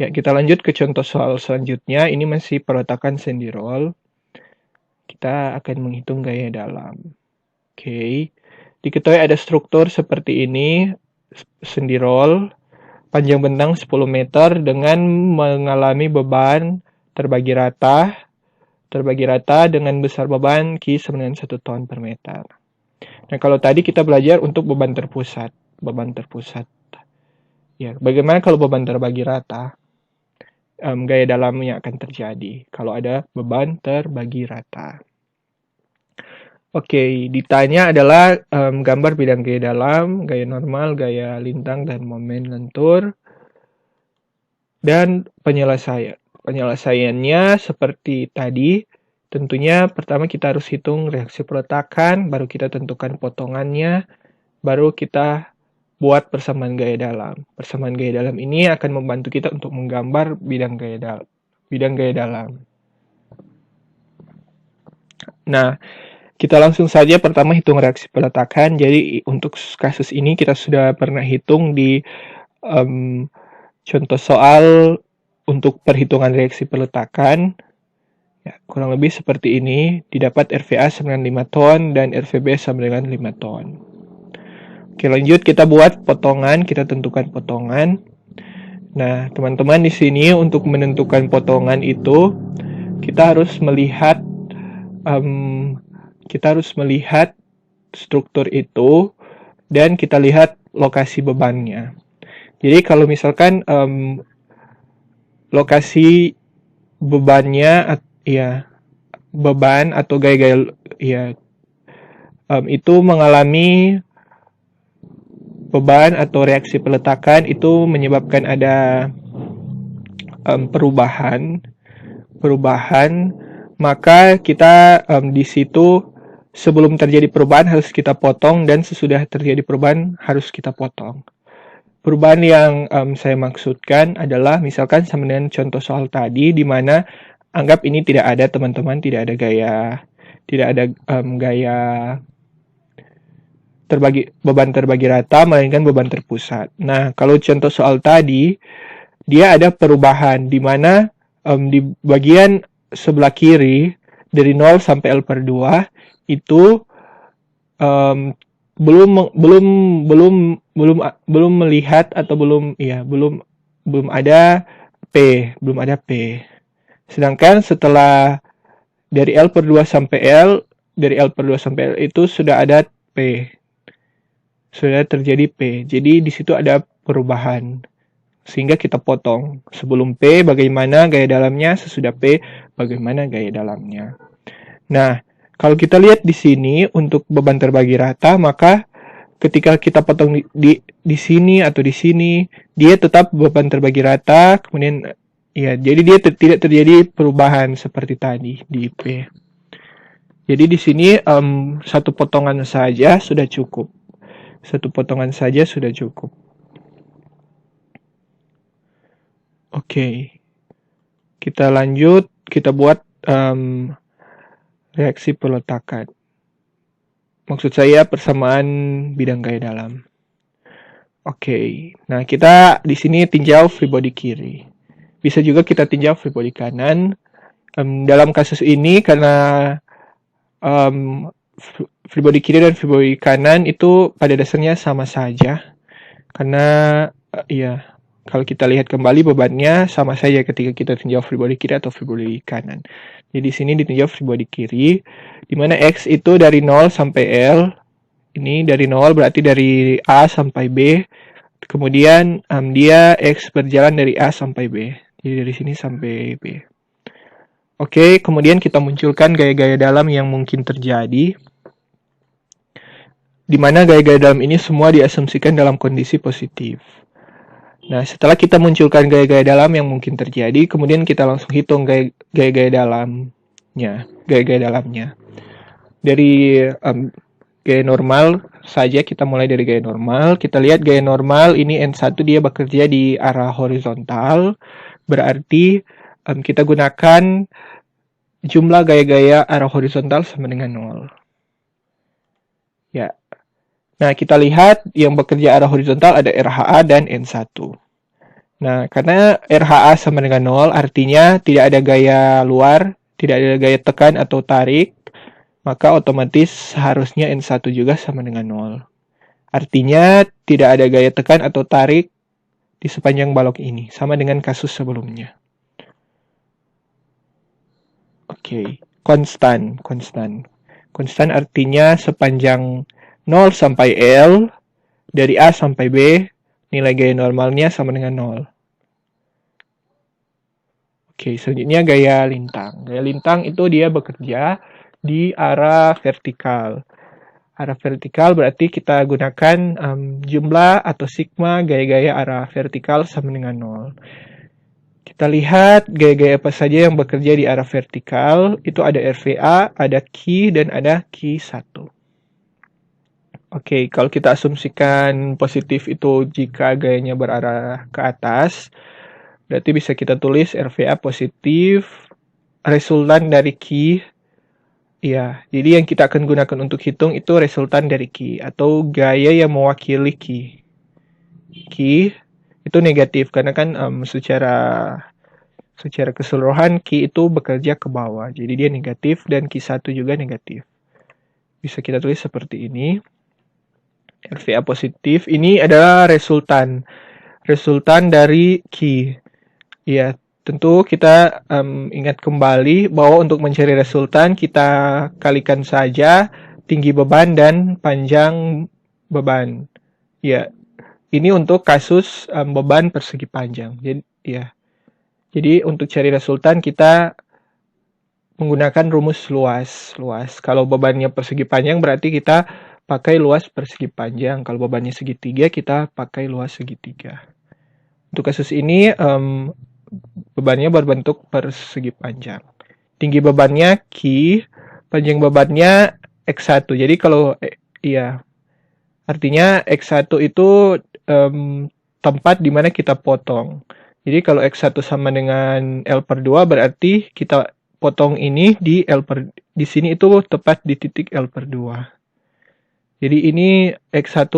Ya, kita lanjut ke contoh soal selanjutnya. Ini masih peletakan sendi roll. Kita akan menghitung gaya dalam. Oke. Diketahui ada struktur seperti ini, sendi roll, panjang bentang 10 meter dengan mengalami beban terbagi rata dengan besar beban Q sama dengan 1 ton per meter. Nah, kalau tadi kita belajar untuk beban terpusat. Ya, bagaimana kalau beban terbagi rata? Gaya dalamnya akan terjadi kalau ada beban terbagi rata. Oke, ditanya adalah gambar bidang gaya dalam, gaya normal, gaya lintang, dan momen lentur. Dan penyelesaiannya seperti tadi, tentunya pertama kita harus hitung reaksi peletakan, baru kita tentukan potongannya, baru kita buat persamaan gaya dalam. Persamaan gaya dalam ini akan membantu kita untuk menggambar bidang gaya dalam. Nah, kita langsung saja pertama hitung reaksi peletakan. Jadi untuk kasus ini kita sudah pernah hitung di contoh soal untuk perhitungan reaksi peletakan. Ya, kurang lebih seperti ini. Didapat RVA sama dengan 5 ton dan RVB sama dengan 5 ton. Oke, lanjut kita buat potongan, kita tentukan potongan. Nah, teman-teman di sini untuk menentukan potongan itu kita harus melihat struktur itu dan kita lihat lokasi bebannya. Jadi kalau misalkan lokasi bebannya beban atau gaya-gaya itu mengalami beban atau reaksi peletakan itu menyebabkan ada perubahan, maka kita di situ sebelum terjadi perubahan harus kita potong dan sesudah terjadi perubahan harus kita potong. Perubahan yang saya maksudkan adalah misalkan sama dengan contoh soal tadi di mana anggap ini tidak ada teman-teman, tidak ada gaya beban terbagi rata melainkan beban terpusat. Nah, kalau contoh soal tadi dia ada perubahan di mana di bagian sebelah kiri dari 0 sampai L per 2 itu belum melihat atau belum ada P. Sedangkan setelah dari L per 2 sampai L itu sudah ada P. Sudah terjadi P. Jadi di situ ada perubahan. Sehingga kita potong. Sebelum P bagaimana gaya dalamnya, sesudah P bagaimana gaya dalamnya. Nah, kalau kita lihat di sini untuk beban terbagi rata, maka ketika kita potong di sini atau di sini, dia tetap beban terbagi rata, kemudian jadi dia tidak terjadi perubahan seperti tadi di P. Jadi di sini satu potongan saja sudah cukup. Oke. Kita lanjut, kita buat reaksi peletakan. Maksud saya persamaan bidang gaya dalam. Oke. Nah, kita di sini tinjau free body kiri. Bisa juga kita tinjau free body kanan. Dalam kasus ini karena free body kiri dan free body kanan itu pada dasarnya sama saja. Karena kalau kita lihat kembali bebannya sama saja ketika kita tinjau free body kiri atau free body kanan. Jadi di sini ditinjau free body kiri, di mana X itu dari 0 sampai L. Ini dari 0 berarti dari A sampai B. Kemudian dia X berjalan dari A sampai B. Jadi dari sini sampai B. Oke, kemudian kita munculkan gaya-gaya dalam yang mungkin terjadi. Di mana gaya-gaya dalam ini semua diasumsikan dalam kondisi positif. Nah, setelah kita munculkan gaya-gaya dalam yang mungkin terjadi, kemudian kita langsung hitung gaya-gaya dalamnya. Dari gaya normal saja, kita mulai dari gaya normal. Kita lihat gaya normal ini N1 dia bekerja di arah horizontal. Berarti kita gunakan jumlah gaya-gaya arah horizontal sama dengan 0. Ya. Nah, kita lihat yang bekerja arah horizontal ada RHA dan N1. Nah, karena RHA sama dengan 0, artinya tidak ada gaya luar, tidak ada gaya tekan atau tarik, maka otomatis harusnya N1 juga sama dengan 0. Artinya tidak ada gaya tekan atau tarik di sepanjang balok ini, sama dengan kasus sebelumnya. Oke, konstan. Konstan artinya sepanjang 0 sampai L, dari A sampai B, nilai gaya normalnya sama dengan 0. Oke, selanjutnya gaya lintang. Gaya lintang itu dia bekerja di arah vertikal. Arah vertikal berarti kita gunakan jumlah atau sigma gaya-gaya arah vertikal sama dengan 0. Kita lihat gaya-gaya apa saja yang bekerja di arah vertikal. Itu ada RVA, ada Ki, dan ada Ki1. Oke, kalau kita asumsikan positif itu jika gayanya berarah ke atas, berarti bisa kita tulis RVA positif, resultan dari Ki. Ya, jadi yang kita akan gunakan untuk hitung itu resultan dari Ki, atau gaya yang mewakili Ki. Ki itu negatif, karena kan secara keseluruhan Ki itu bekerja ke bawah, jadi dia negatif, dan Ki1 juga negatif. Bisa kita tulis seperti ini. RVA positif ini adalah resultan dari Ki. Ya, tentu kita ingat kembali bahwa untuk mencari resultan kita kalikan saja tinggi beban dan panjang beban. Ya, ini untuk kasus beban persegi panjang. Jadi untuk cari resultan kita menggunakan rumus luas. Kalau bebannya persegi panjang berarti kita pakai luas persegi panjang. Kalau bebannya segitiga kita pakai luas segitiga. Untuk kasus ini bebannya berbentuk persegi panjang. Tinggi bebannya Ki, panjang bebannya X1. Jadi kalau artinya X1 itu tempat di mana kita potong. Jadi kalau X1 sama dengan L/2 berarti kita potong ini di di sini itu tepat di titik L/2. Jadi ini X1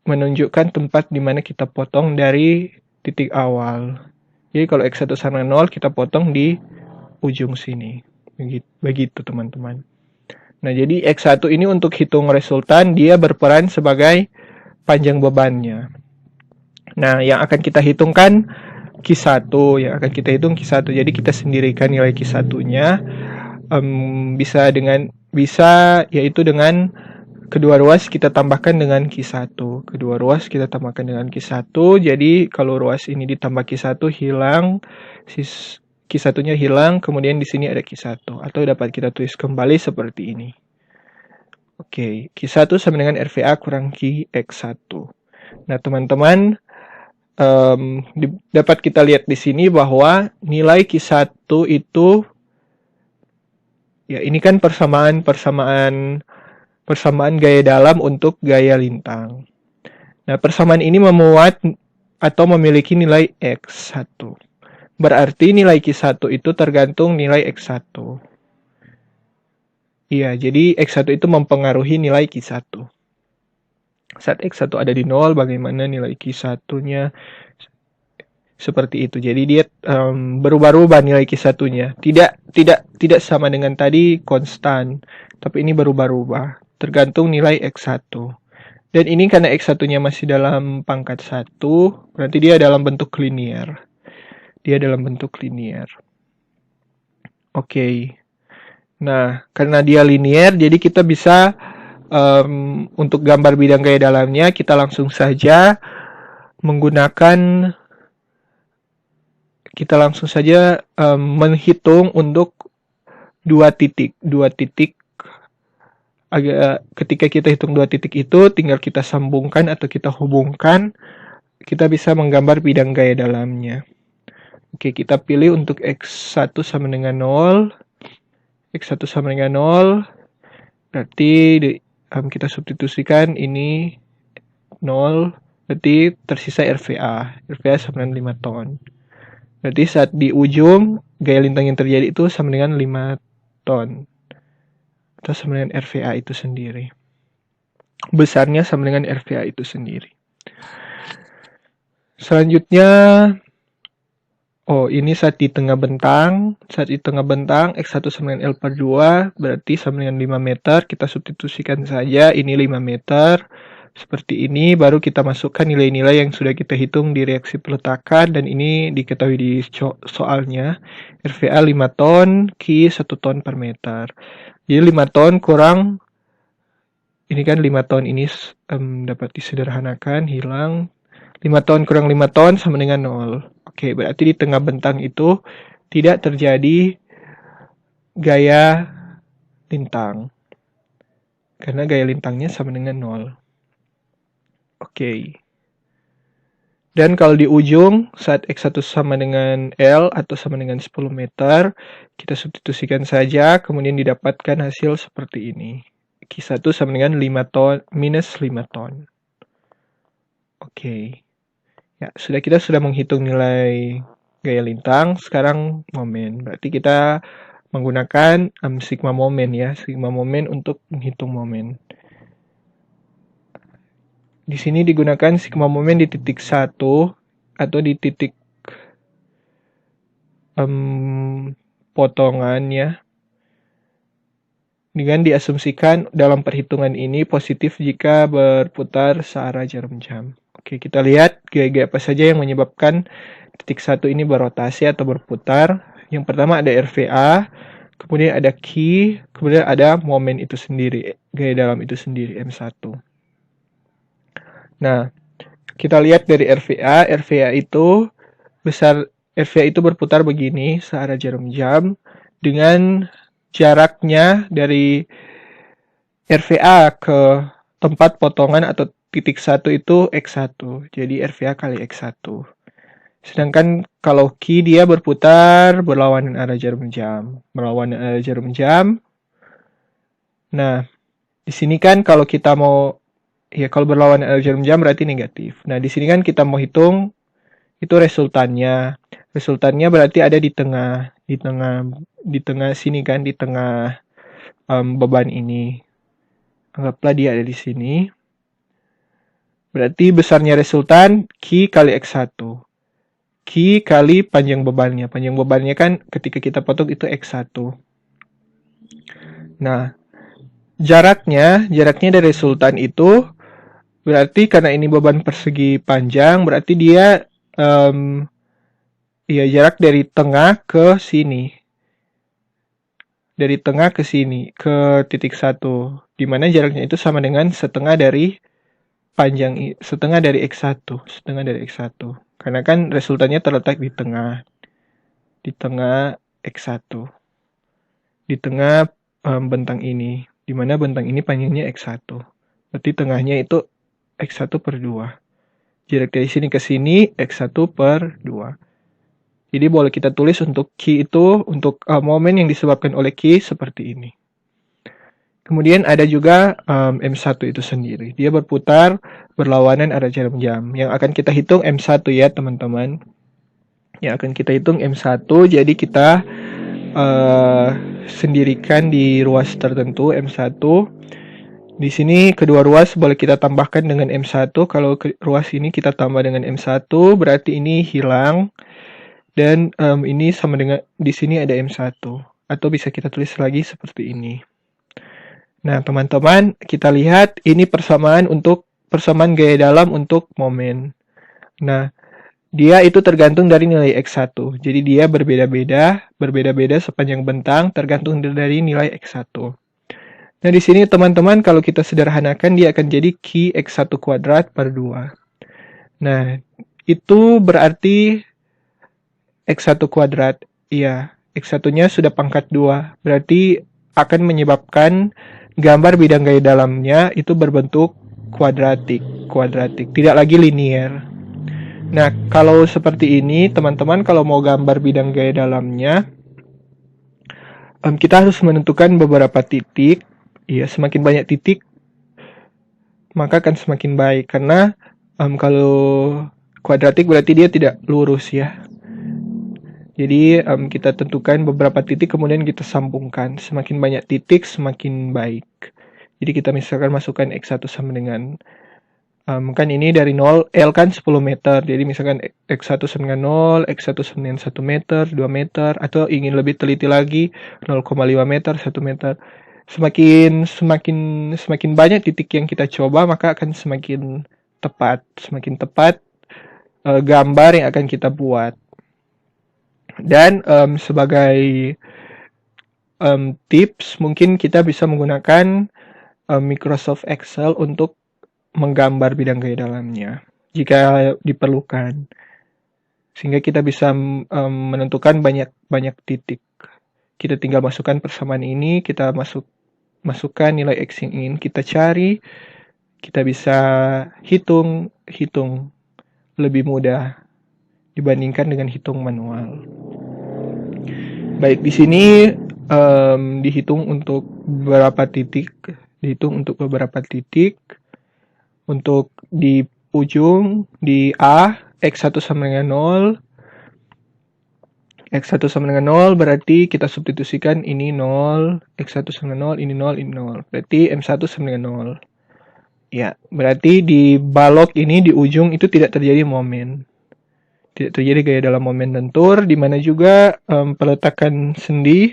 menunjukkan tempat di mana kita potong dari titik awal. Jadi kalau X1 sama 0 kita potong di ujung sini. Begitu teman-teman. Nah, jadi X1 ini untuk hitung resultan dia berperan sebagai panjang bebannya. Nah, yang akan kita hitungkan Q1, yang akan kita hitung Q1. Jadi kita sendirikan nilai Q1-nya bisa yaitu dengan kedua ruas kita tambahkan dengan Q1. Kedua ruas kita tambahkan dengan Q1. Jadi kalau ruas ini ditambah Q1 hilang, Q1-nya hilang, kemudian di sini ada Q1 atau dapat kita tulis kembali seperti ini. Oke, Q1 sama dengan RVA kurang Qx1. Nah, teman-teman, dapat kita lihat di sini bahwa nilai Q1 itu ya ini kan persamaan gaya dalam untuk gaya lintang. Nah, persamaan ini memuat atau memiliki nilai X1. Berarti nilai Q1 itu tergantung nilai X1. Iya, jadi X1 itu mempengaruhi nilai Q1. Saat X1 ada di 0, bagaimana nilai Q1-nya? Seperti itu. Jadi dia berubah-ubah nilai Q1-nya. Tidak sama dengan tadi konstan, tapi ini berubah-ubah. Tergantung nilai X1. Dan ini karena X1-nya masih dalam pangkat 1, berarti dia dalam bentuk linier. Oke. Nah, karena dia linier, jadi kita bisa untuk gambar bidang gaya dalamnya, kita langsung saja menghitung untuk dua titik. Ketika kita hitung dua titik itu, tinggal kita sambungkan atau kita hubungkan, kita bisa menggambar bidang gaya dalamnya. Oke, kita pilih untuk X1 sama dengan 0. X1 sama dengan 0. Berarti kita substitusikan ini 0. Berarti tersisa RVA. RVA sama dengan 5 ton. Berarti saat di ujung, gaya lintang yang terjadi itu sama dengan 5 ton. Atau sama dengan RVA itu sendiri. Besarnya sama dengan RVA itu sendiri. Selanjutnya, ini saat di tengah bentang. Saat di tengah bentang, X1 sama dengan L per 2, berarti sama dengan 5 meter. Kita substitusikan saja, ini 5 meter. Seperti ini, baru kita masukkan nilai-nilai yang sudah kita hitung di reaksi peletakan, dan ini diketahui di soalnya. RVA 5 ton, Q 1 ton per meter. Jadi 5 ton kurang, ini kan 5 ton ini dapat disederhanakan, hilang. 5 ton kurang 5 ton sama dengan 0. Oke, berarti di tengah bentang itu tidak terjadi gaya lintang. Karena gaya lintangnya sama dengan 0. Oke. Dan kalau di ujung, saat X1 sama dengan L atau sama dengan 10 meter, kita substitusikan saja, kemudian didapatkan hasil seperti ini. Q1 sama dengan 5 ton, minus 5 ton. Oke. Ya, kita sudah menghitung nilai gaya lintang, sekarang momen. Berarti kita menggunakan sigma momen ya, sigma momen untuk menghitung momen. Di sini digunakan sigma momen di titik 1 atau di titik potongan ya. Dengan diasumsikan dalam perhitungan ini positif jika berputar searah jarum jam. Oke, kita lihat gaya-gaya apa saja yang menyebabkan titik 1 ini berotasi atau berputar. Yang pertama ada RVA, kemudian ada Q, kemudian ada momen itu sendiri, gaya dalam itu sendiri, M1. Nah, kita lihat dari RVA, RVA itu berputar begini, searah jarum jam, dengan jaraknya dari RVA ke tempat potongan atau titik 1 itu X1. Jadi RVA kali X1. Sedangkan kalau Q dia berputar berlawanan arah jarum jam. Berlawanan arah jarum jam. Nah, di sini kan kalau kita mau, ya kalau berlawanan arah jarum jam berarti negatif. Nah, di sini kan kita mau hitung itu resultannya. Resultannya berarti ada di tengah sini kan, di tengah beban ini. Anggaplah dia ada di sini. Berarti besarnya resultan Q kali X1. Q kali panjang bebannya. Panjang bebannya kan ketika kita potong itu X1. Nah, jaraknya dari resultan itu berarti karena ini beban persegi panjang, berarti dia jarak dari tengah ke sini. Dari tengah ke sini, ke titik 1. Dimana jaraknya itu sama dengan setengah dari setengah dari X1. Karena kan resultannya terletak di tengah X1. Di tengah bentang ini. Dimana bentang ini panjangnya X1. Berarti tengahnya itu X1 per 2. Jarak dari sini ke sini X1 per 2. Jadi boleh kita tulis untuk Q itu, untuk momen yang disebabkan oleh Q seperti ini. Kemudian ada juga M1 itu sendiri. Dia berputar berlawanan arah jarum jam. Yang akan kita hitung M1 ya teman-teman. Yang akan kita hitung M1. Jadi kita sendirikan di ruas tertentu M1. Di sini kedua ruas boleh kita tambahkan dengan M1. Kalau ruas ini kita tambah dengan M1, berarti ini hilang. Dan ini sama dengan, di sini ada M1. Atau bisa kita tulis lagi seperti ini. Nah, teman-teman, kita lihat ini persamaan gaya dalam untuk momen. Nah, dia itu tergantung dari nilai X1. Jadi dia berbeda-beda sepanjang bentang tergantung dari nilai X1. Nah, di sini teman-teman kalau kita sederhanakan dia akan jadi Q X1 kuadrat per 2. Nah, itu berarti X1 kuadrat. Iya, X1-nya sudah pangkat 2. Berarti akan menyebabkan gambar bidang gaya dalamnya itu berbentuk kuadratik. Tidak lagi linear. Nah, kalau seperti ini, teman-teman kalau mau gambar bidang gaya dalamnya, kita harus menentukan beberapa titik. Iya, semakin banyak titik, maka akan semakin baik. Karena kalau kuadratik berarti dia tidak lurus ya. Jadi kita tentukan beberapa titik kemudian kita sambungkan. Semakin banyak titik semakin baik. Jadi kita misalkan masukkan X1 sama dengan Kan ini dari 0, L kan 10 meter. Jadi misalkan X1 sama dengan 0, X1 sama dengan 1 meter, 2 meter, atau ingin lebih teliti lagi 0,5 meter, 1 meter. Semakin banyak titik yang kita coba, maka akan semakin tepat gambar yang akan kita buat. Dan sebagai tips, mungkin kita bisa menggunakan Microsoft Excel untuk menggambar bidang gaya dalamnya jika diperlukan, sehingga kita bisa menentukan banyak titik. Kita tinggal masukkan persamaan ini, kita masukkan nilai X yang ingin kita cari, kita bisa hitung lebih mudah dibandingkan dengan hitung manual. Baik, di sini dihitung untuk beberapa titik. Untuk di ujung, di A, X1 sama dengan 0. X1 sama dengan 0 berarti kita substitusikan ini 0, X1 sama dengan 0, ini 0, ini 0. Berarti M1 sama dengan 0. Ya, berarti di balok ini di ujung itu tidak terjadi momen. Tidak terjadi gaya dalam momen lentur, di mana juga peletakan sendi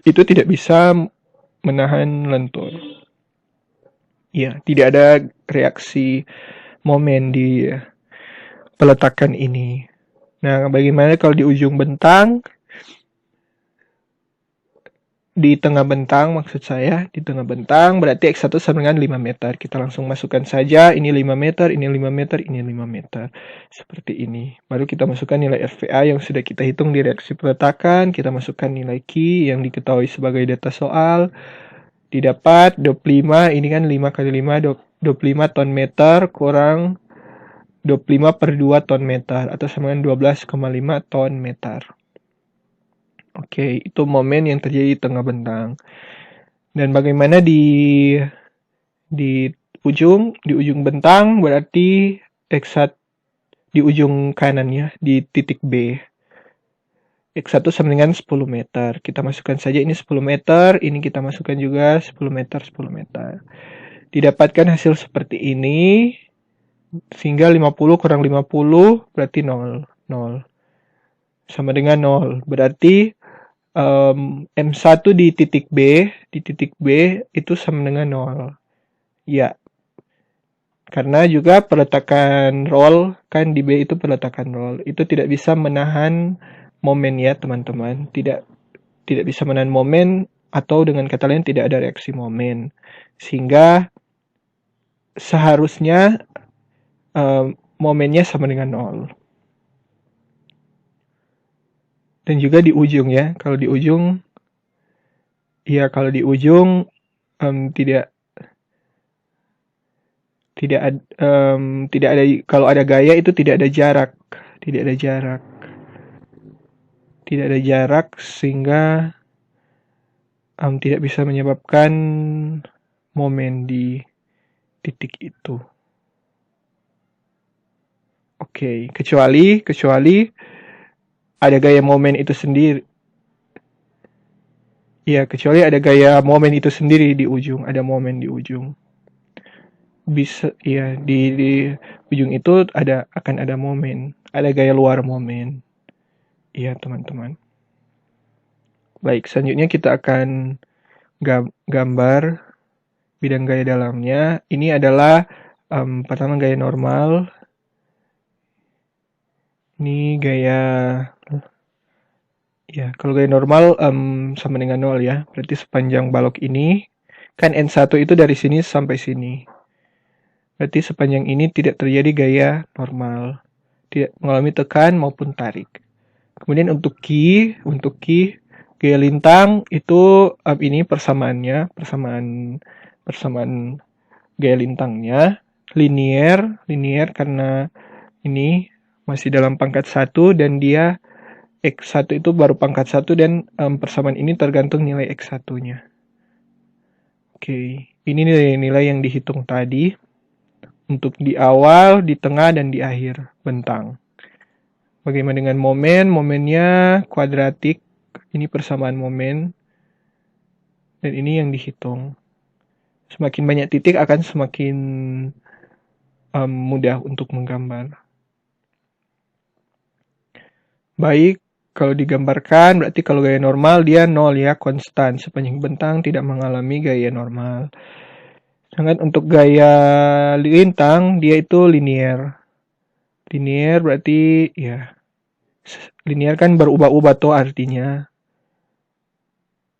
itu tidak bisa menahan lentur. Ya, tidak ada reaksi momen di peletakan ini. Nah, bagaimana kalau di ujung bentang? Di tengah bentang maksud saya, di tengah bentang berarti X1 sama dengan 5 meter. Kita langsung masukkan saja, ini 5 meter, ini 5 meter, ini 5 meter. Seperti ini. Baru kita masukkan nilai RVA yang sudah kita hitung di reaksi peletakan, kita masukkan nilai Q yang diketahui sebagai data soal. Didapat 25, ini kan 5 kali 5, 25 ton meter kurang 25 per 2 ton meter, atau sama dengan 12,5 ton meter. Oke, itu momen yang terjadi di tengah bentang. Dan bagaimana di ujung bentang berarti X1 di ujung kanannya di titik B. X1 sama dengan 10 meter. Kita masukkan saja ini 10 meter, ini kita masukkan juga 10 meter, 10 meter. Didapatkan hasil seperti ini, sehingga 50 kurang 50 berarti 0. Sama dengan 0. Berarti M1 di titik B itu sama dengan 0. Ya. Karena juga peletakan roll, kan di B itu peletakan roll. Itu tidak bisa menahan momen ya teman-teman. Tidak bisa menahan momen, atau dengan kata lain tidak ada reaksi momen. Sehingga seharusnya momennya sama dengan 0. Dan juga di ujung ya. Kalau di ujung tidak ada, kalau ada gaya itu tidak ada jarak sehingga tidak bisa menyebabkan momen di titik itu. Oke, kecuali ada gaya momen itu sendiri. Ya, kecuali ada gaya momen itu sendiri di ujung, ada momen di ujung. Bisa ya di ujung itu akan ada momen, ada gaya luar momen. Iya, teman-teman. Baik, selanjutnya kita akan gambar bidang gaya dalamnya. Ini adalah pertama gaya normal. Ini gaya, ya kalau gaya normal sama dengan 0 ya. Berarti sepanjang balok ini, kan N1 itu dari sini sampai sini. Berarti sepanjang ini tidak terjadi gaya normal. Tidak mengalami tekan maupun tarik. Kemudian untuk Q, gaya lintang itu ini persamaan gaya lintangnya. Linear karena ini masih dalam pangkat 1 dan dia X1 itu baru pangkat 1 dan persamaan ini tergantung nilai X1-nya. Oke, ini nilai yang dihitung tadi untuk di awal, di tengah, dan di akhir bentang. Bagaimana dengan momen? Momennya kuadratik. Ini persamaan momen. Dan ini yang dihitung. Semakin banyak titik akan semakin mudah untuk menggambar. Baik, kalau digambarkan berarti kalau gaya normal dia 0 ya, konstan. Sepanjang bentang tidak mengalami gaya normal. Sedangkan untuk gaya lintang dia itu linear. Linear berarti ya, linear kan berubah-ubah tuh artinya.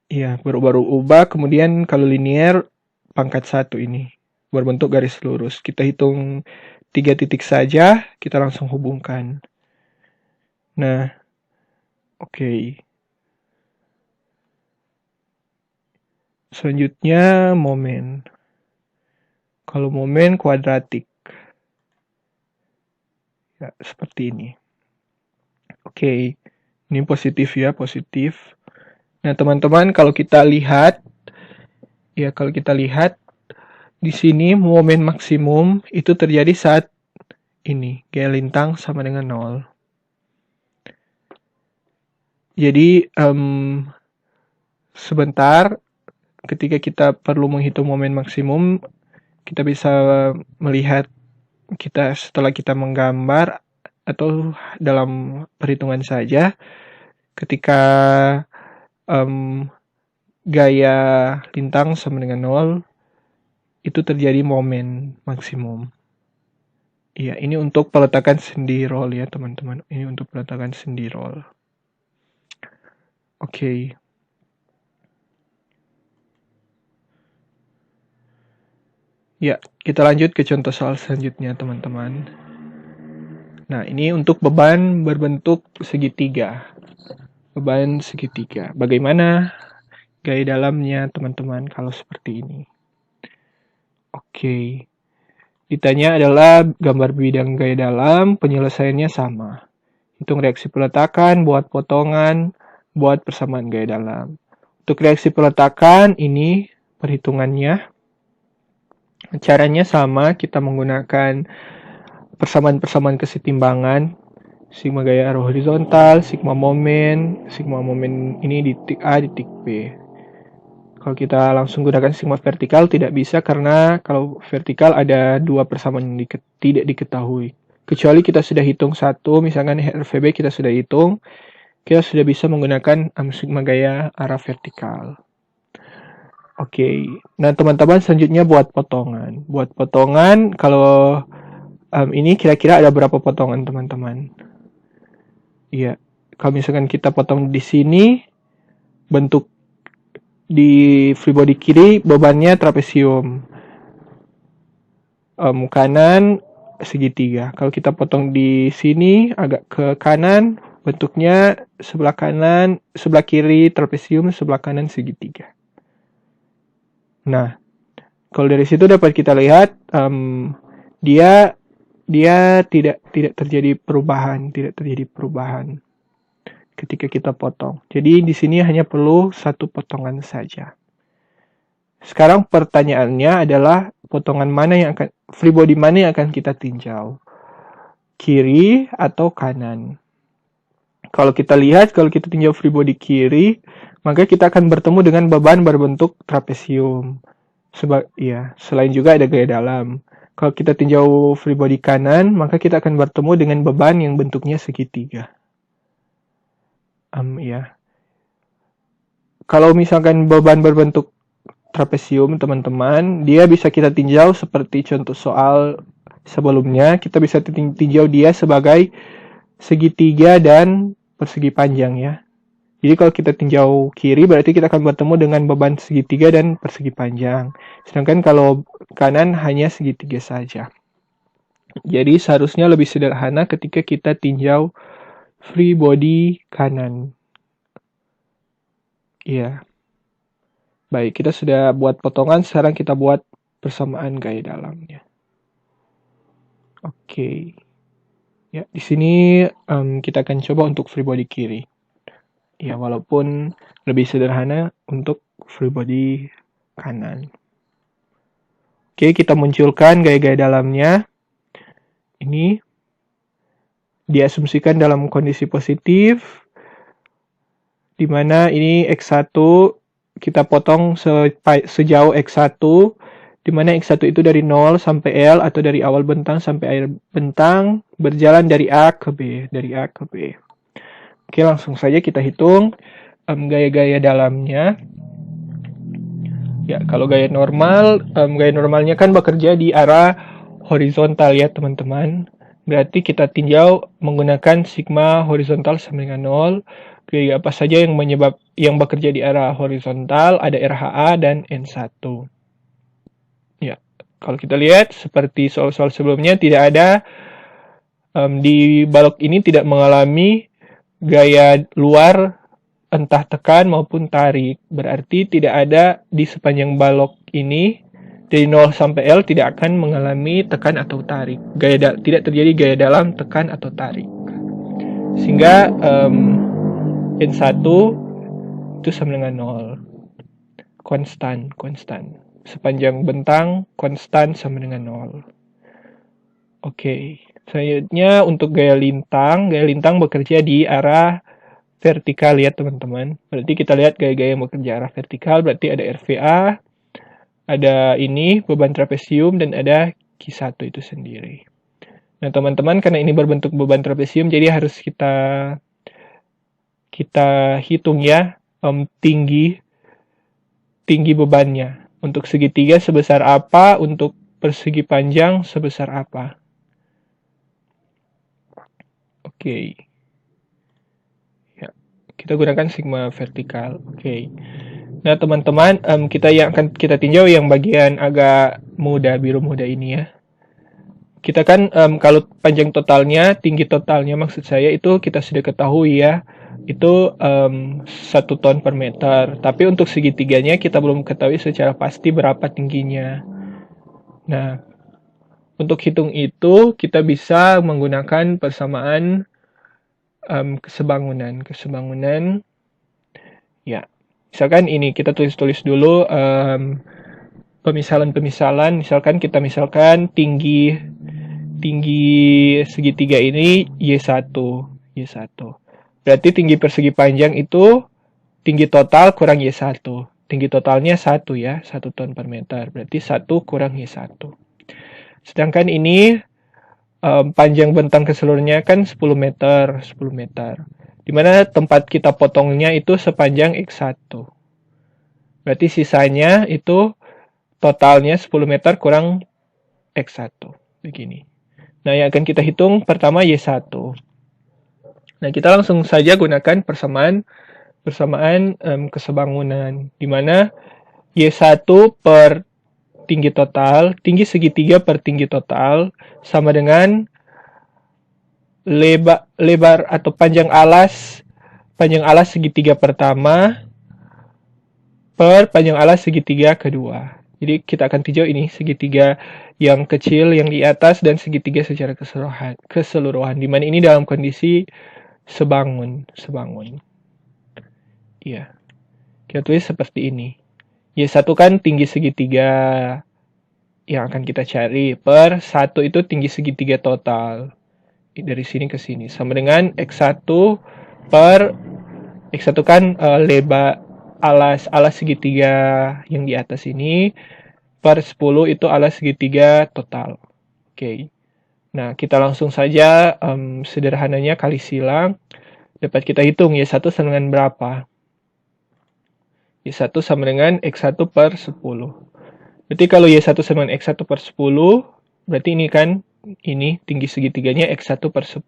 Iya, berubah-ubah. Kemudian kalau linear pangkat 1 ini berbentuk garis lurus. Kita hitung 3 titik saja, kita langsung hubungkan. Nah, oke. Selanjutnya momen. Kalau momen kuadratik. Ya, seperti ini. Oke. Ini positif ya, positif. Nah, teman-teman, kalau kita lihat di sini momen maksimum itu terjadi saat ini, gaya lintang sama dengan 0. Jadi, sebentar, ketika kita perlu menghitung momen maksimum, kita bisa melihat setelah kita menggambar atau dalam perhitungan saja, ketika gaya lintang sama dengan 0, itu terjadi momen maksimum. Iya, ini untuk peletakan sendi roll ya teman-teman. Ini untuk peletakan sendi roll. Oke. Ya, kita lanjut ke contoh soal selanjutnya teman-teman. Nah, ini untuk beban berbentuk segitiga. Beban segitiga. Bagaimana gaya dalamnya teman-teman kalau seperti ini? Oke. Ditanya adalah gambar bidang gaya dalam, penyelesaiannya sama. Hitung reaksi peletakan, buat potongan, buat persamaan gaya dalam. Untuk reaksi peletakan ini perhitungannya, caranya sama, kita menggunakan persamaan-persamaan kesetimbangan, sigma gaya arah horizontal, sigma momen ini di titik A, di titik B. Kalau kita langsung gunakan sigma vertikal tidak bisa karena kalau vertikal ada 2 persamaan yang tidak diketahui. Kecuali kita sudah hitung satu, misalkan RVB kita sudah hitung, kita sudah bisa menggunakan sigma gaya arah vertikal. Oke, nah teman-teman selanjutnya buat potongan. Buat potongan, kalau ini kira-kira ada berapa potongan teman-teman? Iya, kalau misalkan kita potong di sini, bentuk di free body kiri bebannya trapesium, kanan segitiga. Kalau kita potong di sini agak ke kanan, bentuknya sebelah kanan, sebelah kiri trapesium, sebelah kanan segitiga. Nah, kalau dari situ dapat kita lihat dia tidak terjadi perubahan, ketika kita potong. Jadi di sini hanya perlu satu potongan saja. Sekarang pertanyaannya adalah free body mana yang akan kita tinjau? Kiri atau kanan? Kalau kita lihat, kalau kita tinjau free body kiri, maka kita akan bertemu dengan beban berbentuk trapesium. Selain juga ada gaya dalam. Kalau kita tinjau free body kanan, maka kita akan bertemu dengan beban yang bentuknya segitiga. Kalau misalkan beban berbentuk trapesium, teman-teman, dia bisa kita tinjau seperti contoh soal sebelumnya. Kita bisa tinjau dia sebagai segitiga dan persegi panjang ya. Jadi kalau kita tinjau kiri berarti kita akan bertemu dengan beban segitiga dan persegi panjang. Sedangkan kalau kanan hanya segitiga saja. Jadi seharusnya lebih sederhana ketika kita tinjau free body kanan. Iya. Baik, kita sudah buat potongan, sekarang kita buat persamaan gaya dalamnya. Oke. Ya, di sini kita akan coba untuk free body kiri. Ya, walaupun lebih sederhana untuk free body kanan. Oke, kita munculkan gaya-gaya dalamnya. Ini diasumsikan dalam kondisi positif, di mana ini X1 kita potong sejauh X1, di mana X1 itu dari 0 sampai L atau dari awal bentang sampai akhir bentang, berjalan dari A ke B, dari A ke B. Oke, langsung saja kita hitung gaya-gaya dalamnya. Ya, kalau gaya normalnya kan bekerja di arah horizontal ya teman-teman. Berarti kita tinjau menggunakan sigma horizontal sama dengan 0. Gaya apa saja yang bekerja di arah horizontal, ada RHA dan N1. Ya, kalau kita lihat seperti soal-soal sebelumnya tidak ada di balok ini tidak mengalami gaya luar entah tekan maupun tarik. Berarti tidak ada di sepanjang balok ini dari 0 sampai L tidak akan mengalami tekan atau tarik. Tidak terjadi gaya dalam, tekan atau tarik. Sehingga N1 itu sama dengan 0. Konstan. Sepanjang bentang konstan sama dengan 0. Oke. Selanjutnya untuk gaya lintang bekerja di arah vertikal ya teman-teman. Berarti kita lihat gaya-gaya yang bekerja arah vertikal, berarti ada RVA, ada ini beban trapesium, dan ada Q1 itu sendiri. Nah teman-teman, karena ini berbentuk beban trapesium, jadi harus kita hitung ya tinggi bebannya. Untuk segitiga sebesar apa, untuk persegi panjang sebesar apa. Oke. Ya, kita gunakan sigma vertikal. Oke. Nah teman-teman, yang akan kita tinjau yang bagian agak muda, biru muda ini ya. Kita kan kalau panjang totalnya, tinggi totalnya maksud saya itu kita sudah ketahui ya, itu 1 ton per meter. Tapi untuk segitiganya kita belum ketahui secara pasti berapa tingginya. Nah, untuk hitung itu kita bisa menggunakan persamaan kesebangunan. Ya, misalkan ini kita tulis dulu pemisalan. Misalkan tinggi segitiga ini Y1. Berarti tinggi persegi panjang itu tinggi total kurang Y1. Tinggi totalnya 1 ya, 1 ton per meter. Berarti 1 kurang Y1. Sedangkan ini panjang bentang keseluruhannya kan 10 meter. Dimana tempat kita potongnya itu sepanjang X1. Berarti sisanya itu totalnya 10 meter kurang X1. Begini. Nah, yang akan kita hitung pertama Y1. Nah, kita langsung saja gunakan persamaan kesebangunan, di mana Y1 per tinggi total, tinggi segitiga per tinggi total, sama dengan lebar atau panjang alas segitiga pertama per panjang alas segitiga kedua. Jadi kita akan tinjau ini segitiga yang kecil yang di atas dan segitiga secara keseluruhan. Di mana ini dalam kondisi sebangun. Iya. Kita tulis seperti ini. Y1 kan tinggi segitiga yang akan kita cari per 1 itu tinggi segitiga total. Dari sini ke sini sama dengan X1 per X1 kan lebar alas segitiga yang di atas ini per 10 itu alas segitiga total. Oke. Nah, kita langsung saja sederhananya kali silang. Dapat kita hitung Y1 sama dengan berapa? Y1 sama dengan X1 per 10. Berarti kalau Y1 sama dengan X1 per 10, berarti ini tinggi segitiganya X1 per 10.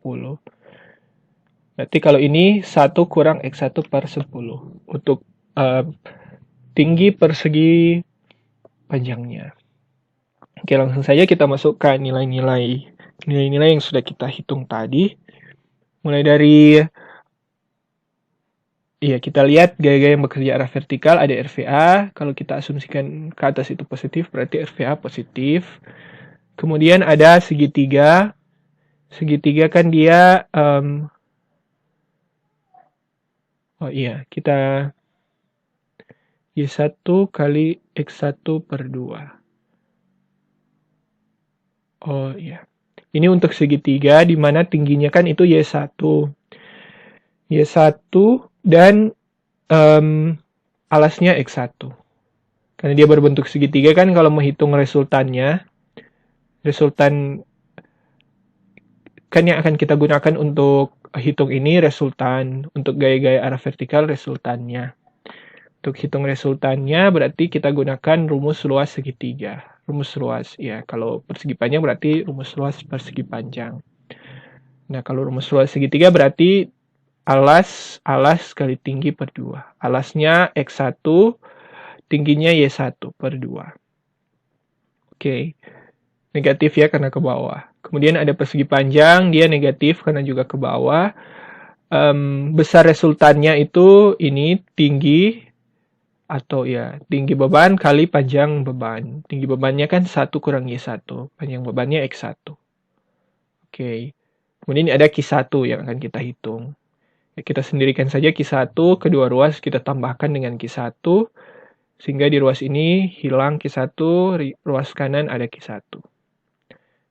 Berarti kalau ini 1 kurang X1 per 10. Untuk tinggi persegi panjangnya. Oke, langsung saja kita masukkan nilai-nilai yang sudah kita hitung tadi. Mulai dari kita lihat gaya-gaya yang bekerja arah vertikal ada RVA. Kalau kita asumsikan ke atas itu positif, berarti RVA positif. Kemudian ada segitiga. Segitiga kan dia kita Y1 kali X1 per 2. Oh iya. Ini untuk segitiga di mana tingginya kan itu Y1. Y1 dan alasnya X1. Karena dia berbentuk segitiga kan, kalau menghitung resultan kan yang akan kita gunakan untuk hitung ini resultan, untuk gaya-gaya arah vertikal resultannya. Untuk hitung resultannya berarti kita gunakan rumus luas segitiga. Rumus luas, ya kalau persegi panjang berarti rumus luas persegi panjang. Nah kalau rumus luas segitiga berarti alas kali tinggi per 2. Alasnya X1, tingginya Y1 per 2. Oke, negatif ya karena ke bawah. Kemudian ada persegi panjang, dia negatif karena juga ke bawah. Besar resultannya itu ini tinggi, atau ya tinggi beban kali panjang beban. Tinggi bebannya kan 1 kurang Y1, panjang bebannya X1. Oke. Kemudian ada Q1 yang akan kita hitung. Ya, kita sendirikan saja Q1, kedua ruas kita tambahkan dengan Q1, sehingga di ruas ini hilang Q1, ruas kanan ada Q1.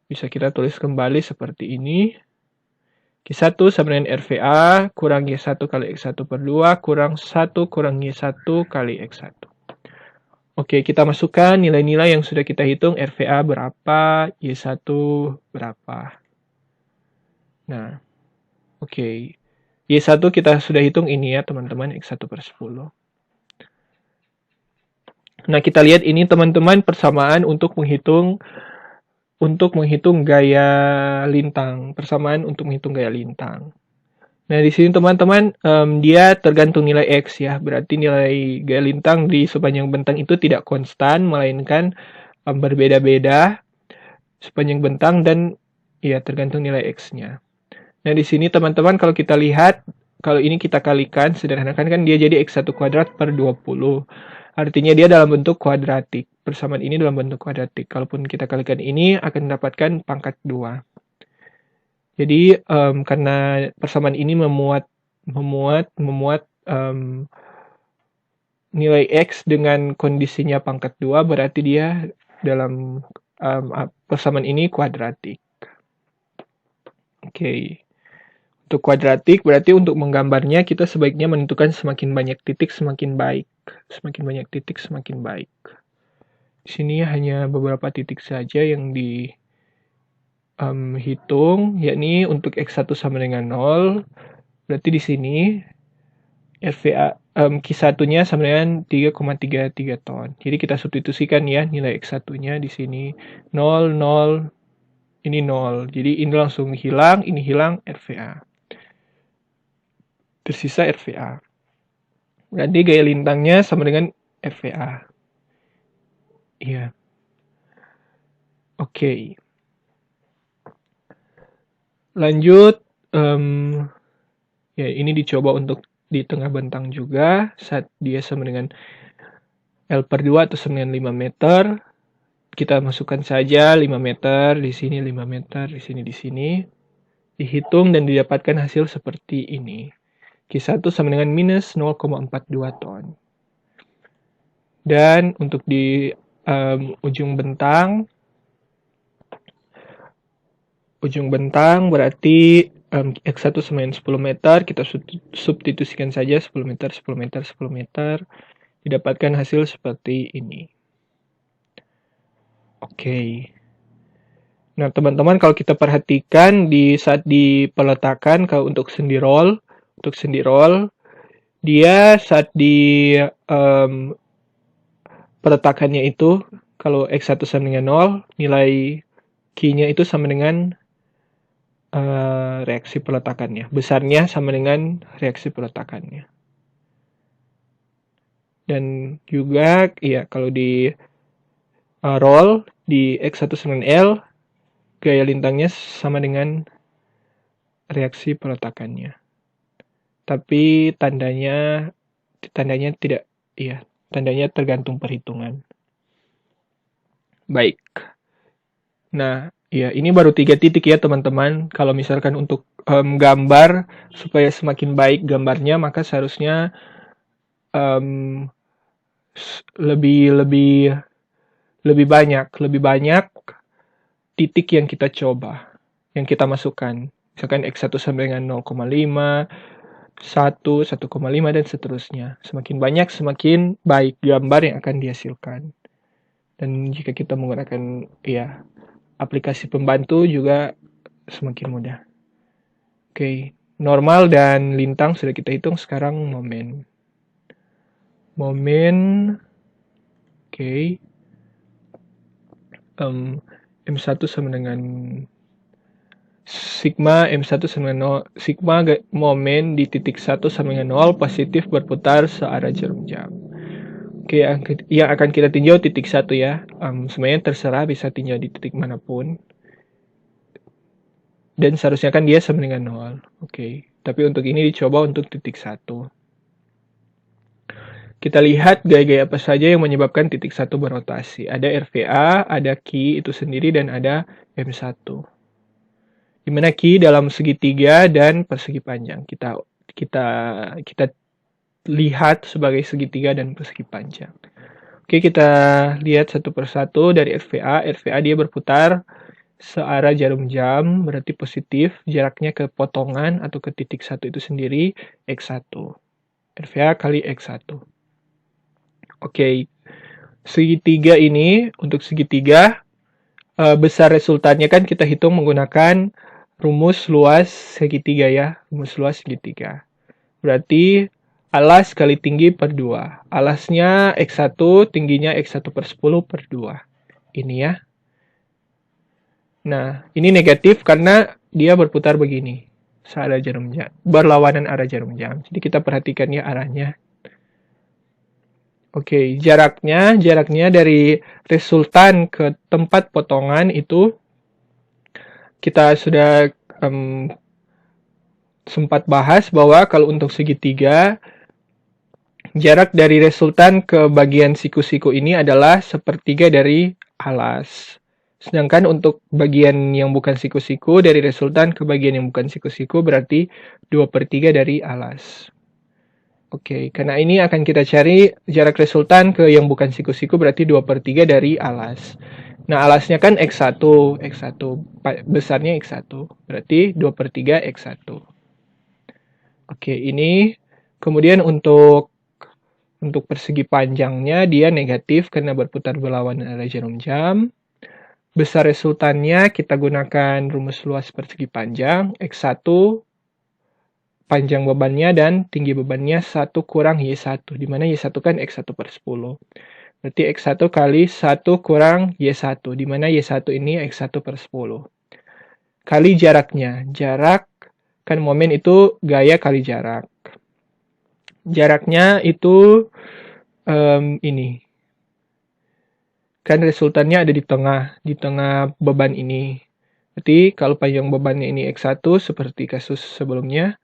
Bisa kita tulis kembali seperti ini. Q1 sama dengan RVA kurang Y1 kali X1 per 2 kurang 1 kurang Y1 kali X1. Oke, kita masukkan nilai-nilai yang sudah kita hitung. RVA berapa, Y1 berapa. Nah, oke. Y1 kita sudah hitung ini ya teman-teman, X1 per 10. Nah, kita lihat ini teman-teman persamaan untuk menghitung gaya lintang. Persamaan untuk menghitung gaya lintang. Nah, di sini teman-teman, dia tergantung nilai X ya. Berarti nilai gaya lintang di sepanjang bentang itu tidak konstan, melainkan berbeda-beda sepanjang bentang dan ya tergantung nilai X-nya. Nah, di sini teman-teman kalau kita lihat, kalau ini kita kalikan, sederhanakan kan dia jadi X1 kuadrat per 20. Artinya dia dalam bentuk kuadratik. Persamaan ini dalam bentuk kuadratik. Kalaupun kita kalikan ini akan mendapatkan pangkat 2. Jadi karena persamaan ini memuat nilai X dengan kondisinya pangkat 2, berarti dia dalam persamaan ini kuadratik. Oke. Untuk kuadratik berarti untuk menggambarnya kita sebaiknya menentukan semakin banyak titik semakin baik. Semakin banyak titik semakin baik. Di sini hanya beberapa titik saja yang dihitung, yakni untuk X1 sama dengan 0. Berarti di sini RVA Q1-nya sama dengan 3,33 ton. Jadi kita substitusikan ya nilai X1-nya di sini 0, 0, ini 0. Jadi ini langsung hilang, ini hilang, RVA. Tersisa RVA. Berarti gaya lintangnya sama dengan RVA. Iya. Oke. Lanjut. Ya, ini dicoba untuk di tengah bentang juga. Saat dia sama dengan L per 2 atau sama dengan 5 meter. Kita masukkan saja 5 meter, di sini 5 meter, di sini. Dihitung dan didapatkan hasil seperti ini. Q1 sama dengan minus 0,42 ton. Dan untuk di ujung bentang berarti X1 sama dengan 10 meter, kita substitusikan saja 10 meter, 10 meter, 10 meter, didapatkan hasil seperti ini. Oke. Nah, teman-teman kalau kita perhatikan di saat di peletakan, kalau untuk sendi roll, dia saat di peletakannya itu, kalau X1 sama dengan 0, nilai Q-nya itu sama dengan reaksi peletakannya. Besarnya sama dengan reaksi peletakannya. Dan juga, ya kalau di roll, di X1 sama dengan L, gaya lintangnya sama dengan reaksi peletakannya. Tapi tandanya tidak, ya, tandanya tergantung perhitungan. Baik. Nah, ya ini baru 3 titik ya teman-teman. Kalau misalkan untuk gambar supaya semakin baik gambarnya, maka seharusnya lebih banyak titik yang kita coba, yang kita masukkan. Misalkan X1 sama dengan 0,5, 1, 1,5 dan seterusnya. Semakin banyak, semakin baik gambar yang akan dihasilkan. Dan jika kita menggunakan ya aplikasi pembantu juga semakin mudah. Oke, normal dan lintang sudah kita hitung, sekarang momen. Momen, oke. M1 sama dengan sigma M1 sama dengan 0, sigma momen di titik 1 sama dengan 0 positif berputar searah jarum jam. Oke, yang akan kita tinjau titik 1 ya. Sebenarnya terserah bisa tinjau di titik manapun. Dan seharusnya kan dia sama dengan 0. Oke, tapi untuk ini dicoba untuk titik 1. Kita lihat gaya-gaya apa saja yang menyebabkan titik 1 berotasi. Ada RVA, ada Q itu sendiri, dan ada M1. Di mana Q dalam segitiga dan persegi panjang. Kita lihat sebagai segitiga dan persegi panjang. Oke, kita lihat satu persatu dari RVA. RVA dia berputar searah jarum jam, berarti positif. Jaraknya ke potongan atau ke titik 1 itu sendiri X1. RVA kali X1. Oke, segitiga ini, untuk segitiga, besar resultannya kan kita hitung menggunakan rumus luas segitiga ya. Rumus luas segitiga. Berarti alas kali tinggi per 2. Alasnya X1, tingginya X1 per 10 per 2. Ini ya. Nah, ini negatif karena dia berputar begini. Searah jarum jam. Berlawanan arah jarum jam. Jadi kita perhatikan ya arahnya. Oke, jaraknya dari resultan ke tempat potongan itu kita sudah sempat bahas bahwa kalau untuk segitiga, jarak dari resultan ke bagian siku-siku ini adalah sepertiga dari alas. Sedangkan untuk bagian yang bukan siku-siku, dari resultan ke bagian yang bukan siku-siku berarti 2/3 dari alas. Oke, karena ini akan kita cari jarak resultan ke yang bukan siku-siku berarti 2/3 dari alas. Nah, alasnya kan X1, besarnya X1, berarti 2/3 X1. Oke, ini kemudian untuk persegi panjangnya dia negatif karena berputar berlawanan arah jarum jam. Besar resultannya kita gunakan rumus luas persegi panjang, X1 panjang bebannya dan tinggi bebannya 1 kurang Y1, di mana Y1 kan X1 per 10. Berarti X1 kali 1 kurang Y1, di mana Y1 ini X1 per 10. Kali jaraknya. Jarak, kan momen itu gaya kali jarak. Jaraknya itu ini. Kan resultannya ada di tengah beban ini. Berarti kalau panjang bebannya ini X1 seperti kasus sebelumnya,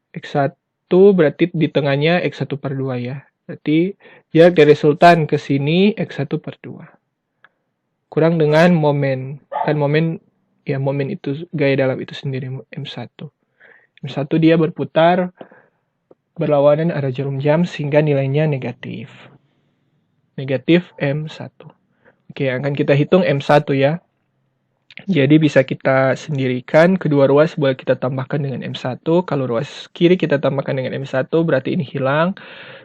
X1 berarti di tengahnya X1 per 2 ya. Berarti jarak dari resultan ke sini X1 per 2. Kurang dengan momen. Kan momen itu gaya dalam itu sendiri M1. M1 dia berputar berlawanan arah jarum jam sehingga nilainya negatif. Negatif M1. Oke, akan kita hitung M1 ya. Jadi bisa kita sendirikan, kedua ruas boleh kita tambahkan dengan M1. Kalau ruas kiri kita tambahkan dengan M1, berarti ini hilang.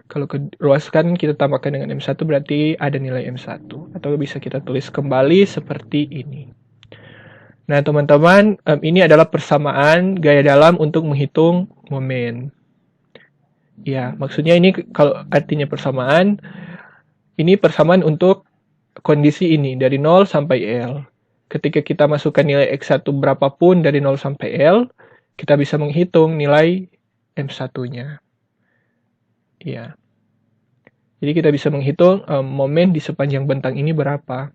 Kalau ruas kanan kita tambahkan dengan M1, berarti ada nilai M1. Atau bisa kita tulis kembali seperti ini. Nah, teman-teman, ini adalah persamaan gaya dalam untuk menghitung momen. Ya, maksudnya ini kalau artinya persamaan, ini persamaan untuk kondisi ini, dari 0 sampai L. Ketika kita masukkan nilai X1 berapapun dari 0 sampai L, kita bisa menghitung nilai M1-nya. Ya. Jadi kita bisa menghitung momen di sepanjang bentang ini berapa.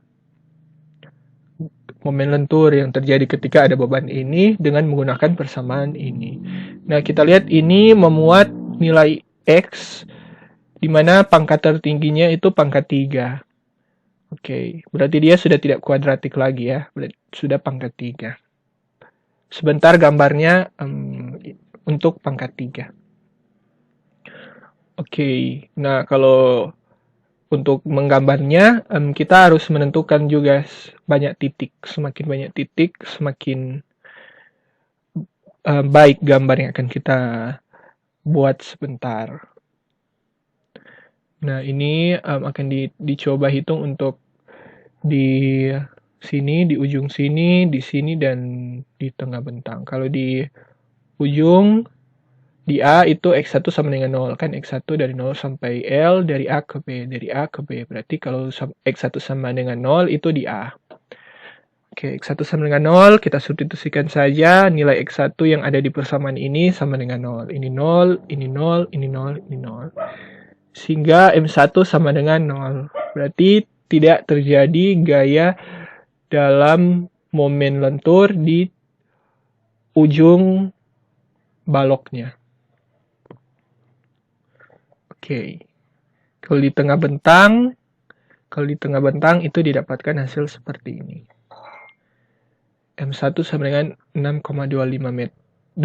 Momen lentur yang terjadi ketika ada beban ini dengan menggunakan persamaan ini. Nah, kita lihat ini memuat nilai X, di mana pangkat tertingginya itu pangkat 3. Oke, berarti dia sudah tidak kuadratik lagi ya, sudah pangkat 3. Sebentar gambarnya untuk pangkat 3. Oke, nah kalau untuk menggambarnya kita harus menentukan juga banyak titik. Semakin banyak titik, semakin baik gambar yang akan kita buat sebentar. Nah, ini akan dicoba hitung untuk di sini, di ujung sini, di sini, dan di tengah bentang. Kalau di ujung, di A itu X1 sama dengan 0. Kan X1 dari 0 sampai L, dari A ke B, dari A ke B. Berarti kalau X1 sama dengan 0 itu di A. Oke, X1 sama dengan 0, kita substitusikan saja nilai X1 yang ada di persamaan ini sama dengan 0. Ini 0, ini 0, ini 0, ini 0. Sehingga M1 sama dengan 0. Berarti tidak terjadi gaya dalam momen lentur di ujung baloknya. Oke. Kalau di tengah bentang itu didapatkan hasil seperti ini. M1 sama dengan 6,25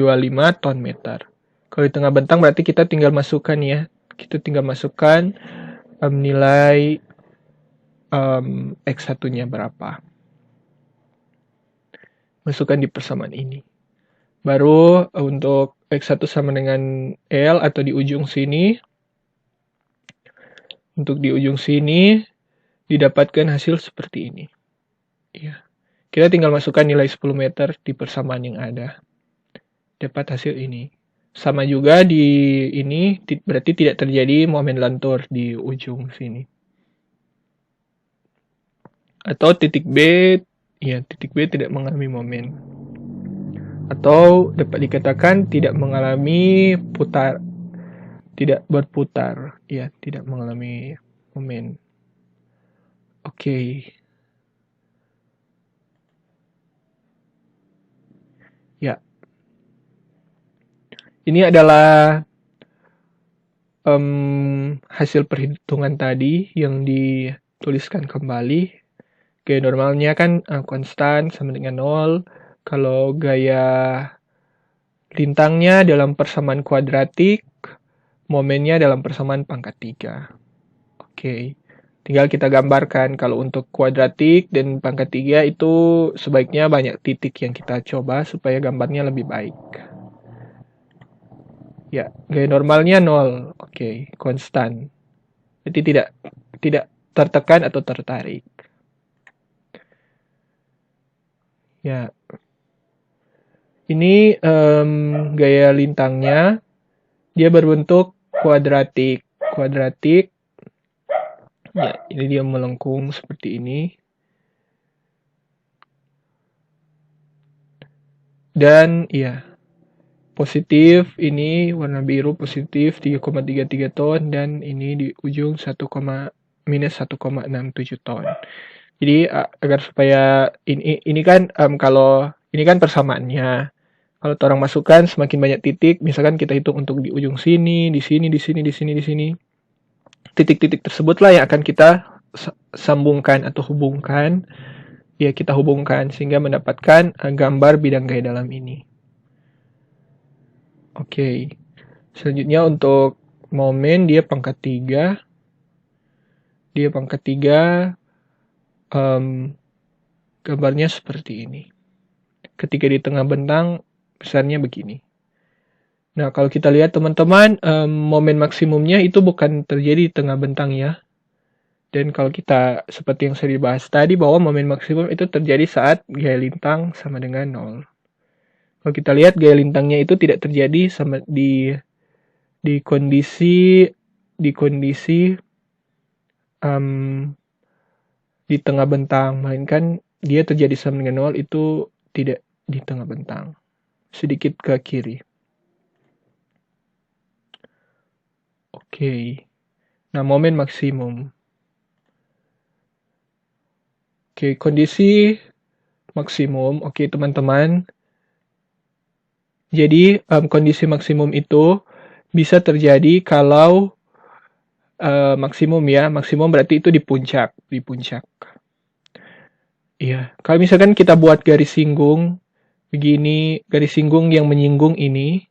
ton meter. Kalau di tengah bentang berarti kita tinggal masukkan ya. Kita tinggal masukkan nilai X1-nya berapa. Masukkan di persamaan ini. Baru untuk X1 sama dengan L atau di ujung sini. Untuk di ujung sini didapatkan hasil seperti ini. Ya. Kita tinggal masukkan nilai 10 meter di persamaan yang ada. Dapat hasil ini. Sama juga di ini berarti tidak terjadi momen lentur di ujung sini. Atau titik B, ya titik B tidak mengalami momen. Atau dapat dikatakan tidak mengalami tidak berputar. Ya, tidak mengalami momen. Oke. Ya. Ini adalah hasil perhitungan tadi yang dituliskan kembali. Gaya normalnya kan konstan sama dengan 0. Kalau gaya lintangnya dalam persamaan kuadratik, momennya dalam persamaan pangkat 3. Oke. Tinggal kita gambarkan kalau untuk kuadratik dan pangkat 3 itu sebaiknya banyak titik yang kita coba supaya gambarnya lebih baik. Ya, gaya normalnya 0. Oke, konstan. Jadi tidak tertekan atau tertarik. Ya. Ini gaya lintangnya dia berbentuk kuadratik. Ya, ini dia melengkung seperti ini. Dan ya, positif ini warna biru positif 3,33 ton dan ini di ujung minus 1,67 ton. Jadi agar supaya ini kan kalau ini kan persamaannya. Kalau orang masukkan semakin banyak titik, misalkan kita hitung untuk di ujung sini, di sini, di sini, di sini, di sini. Titik-titik tersebutlah yang akan kita sambungkan atau hubungkan. Ya, kita hubungkan sehingga mendapatkan gambar bidang gaya dalam ini. Oke. Selanjutnya untuk momen dia pangkat 3. Dia pangkat 3 gambarnya seperti ini. Ketika di tengah bentang besarnya begini. Nah, kalau kita lihat teman-teman, momen maksimumnya itu bukan terjadi di tengah bentang ya. Dan kalau kita, seperti yang saya bahas tadi, bahwa momen maksimum itu terjadi saat gaya lintang sama dengan 0. Kalau kita lihat gaya lintangnya itu tidak terjadi sama di kondisi di tengah bentang, melainkan dia terjadi sama dengan 0 itu tidak di tengah bentang, sedikit ke kiri. Oke. Nah, momen maksimum. Oke, kondisi maksimum. Oke, teman-teman. Jadi, kondisi maksimum itu bisa terjadi kalau maksimum ya. Maksimum berarti itu di puncak. Iya. Kalau misalkan kita buat garis singgung, begini, garis singgung yang menyinggung ini,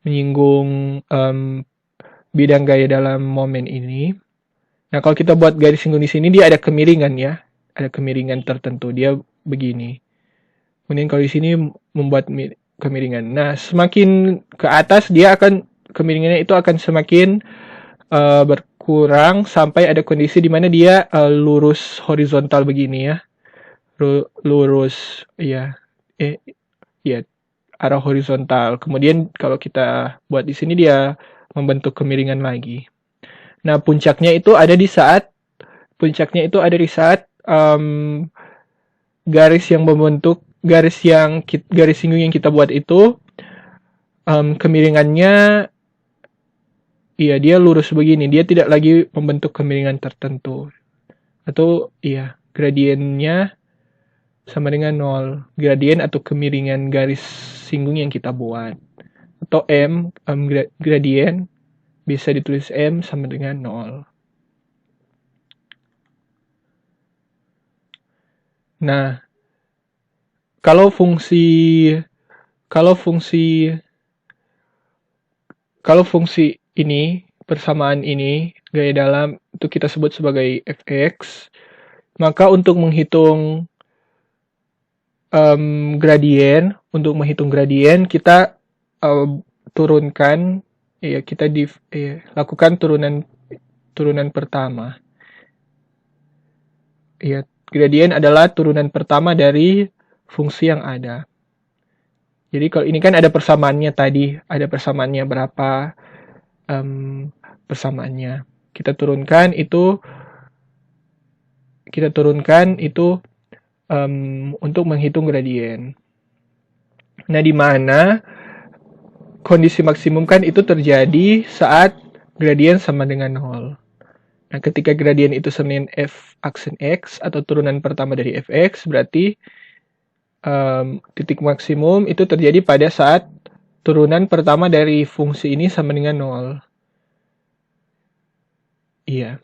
menyinggung bidang gaya dalam momen ini. Nah, kalau kita buat garis singgung di sini, dia ada kemiringan ya. Ada kemiringan tertentu. Dia begini. Kemudian kalau di sini membuat kemiringan. Nah, semakin ke atas dia akan kemiringannya itu akan semakin berkurang sampai ada kondisi di mana dia lurus horizontal begini ya. Lurus ya. Ya, arah horizontal. Kemudian kalau kita buat di sini dia membentuk kemiringan lagi. Nah, puncaknya itu ada di saat garis yang membentuk garis singgung yang kita buat itu kemiringannya dia lurus begini, dia tidak lagi membentuk kemiringan tertentu. Atau gradiennya sama dengan 0. Gradien atau kemiringan garis singgung yang kita buat. Atau gradien bisa ditulis M sama dengan 0. Nah, kalau fungsi ini, persamaan ini, gaya dalam, itu kita sebut sebagai fx, maka untuk menghitung gradien, kita turunkan, kita lakukan turunan pertama. Gradien adalah turunan pertama dari fungsi yang ada. Jadi kalau ini kan ada persamaannya tadi, ada persamaannya berapa persamaannya. Kita turunkan itu untuk menghitung gradien. Nah, di mana kondisi maksimum kan itu terjadi saat gradien sama dengan 0. Nah, ketika gradien itu sama dengan f aksen x atau turunan pertama dari fx, berarti titik maksimum itu terjadi pada saat turunan pertama dari fungsi ini sama dengan 0. Iya.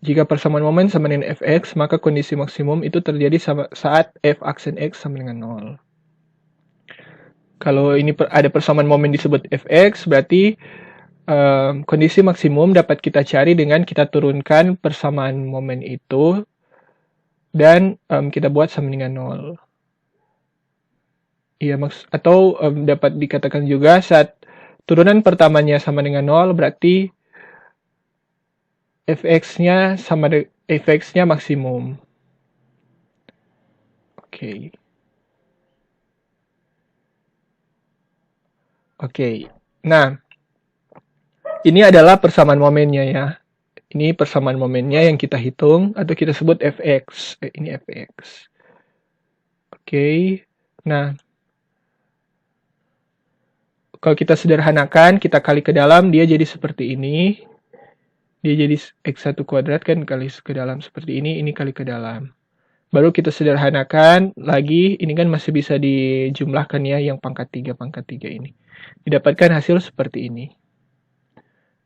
Jika persamaan momen sama dengan fx, maka kondisi maksimum itu terjadi saat f aksen x sama dengan 0. Kalau ini ada persamaan momen disebut fx, berarti kondisi maksimum dapat kita cari dengan kita turunkan persamaan momen itu dan kita buat sama dengan 0. Iya, atau dapat dikatakan juga saat turunan pertamanya sama dengan 0, berarti fx-nya maksimum. Oke. Nah, ini adalah persamaan momennya ya. Ini persamaan momennya yang kita hitung atau kita sebut fx. Ini fx. Oke. Nah, kalau kita sederhanakan, kita kali ke dalam, dia jadi seperti ini. Dia jadi x1 kuadrat kan kali ke dalam seperti ini kali ke dalam. Baru kita sederhanakan lagi, ini kan masih bisa dijumlahkan ya, yang pangkat 3 ini. Didapatkan hasil seperti ini.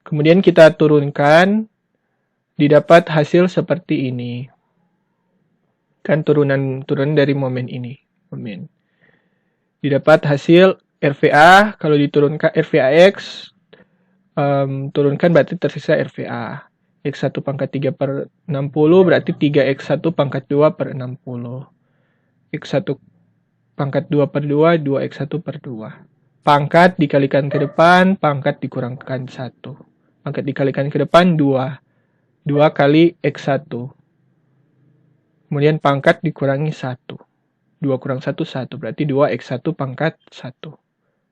Kemudian kita turunkan, didapat hasil seperti ini. Kan turunan dari momen ini. Didapat hasil RVA, kalau diturunkan RVAX, turunkan berarti tersisa RVA. X1 pangkat 3 per 60 berarti 3x1 pangkat 2 per 60. X1 pangkat 2 per 2, 2x1 per 2. Pangkat dikalikan ke depan, pangkat dikurangkan 1. Pangkat dikalikan ke depan 2. 2 kali x1. Kemudian pangkat dikurangi 1. 2 kurang 1, 1. Berarti 2x1 pangkat 1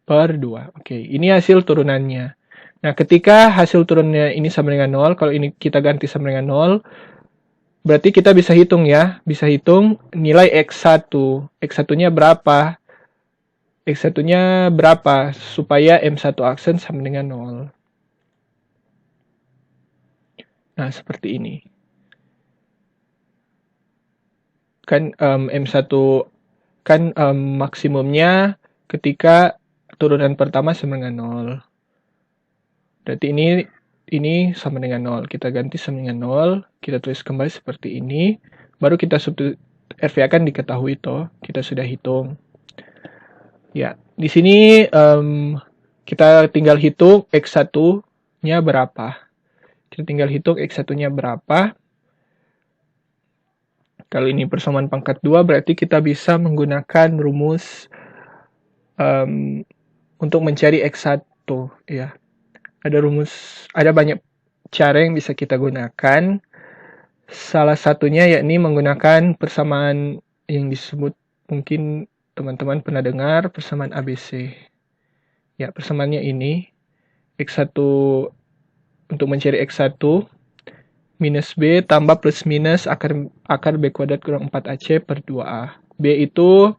per 2. Oke, ini hasil turunannya. Nah, ketika hasil turunnya ini sama dengan 0, kalau ini kita ganti sama dengan 0, berarti kita bisa hitung ya. Bisa hitung nilai x1. X1-nya berapa? X1-nya berapa supaya M1 aksen sama dengan 0. Nah, seperti ini. Kan M1 kan maksimumnya ketika turunan pertama sama dengan 0. Berarti ini sama dengan 0. Kita ganti sama dengan 0. Kita tulis kembali seperti ini. Baru kita RVA kan diketahui toh. Kita sudah hitung. Ya, di sini kita tinggal hitung X1-nya berapa. Kita tinggal hitung X1-nya berapa. Kalau ini persamaan pangkat 2, berarti kita bisa menggunakan rumus untuk mencari X1 ya. Ada banyak cara yang bisa kita gunakan. Salah satunya yakni menggunakan persamaan yang disebut, mungkin teman-teman pernah dengar, persamaan ABC. Ya, persamaannya ini X1 untuk mencari X1 minus B tambah plus minus akar B kuadrat kurang 4AC per 2A. B itu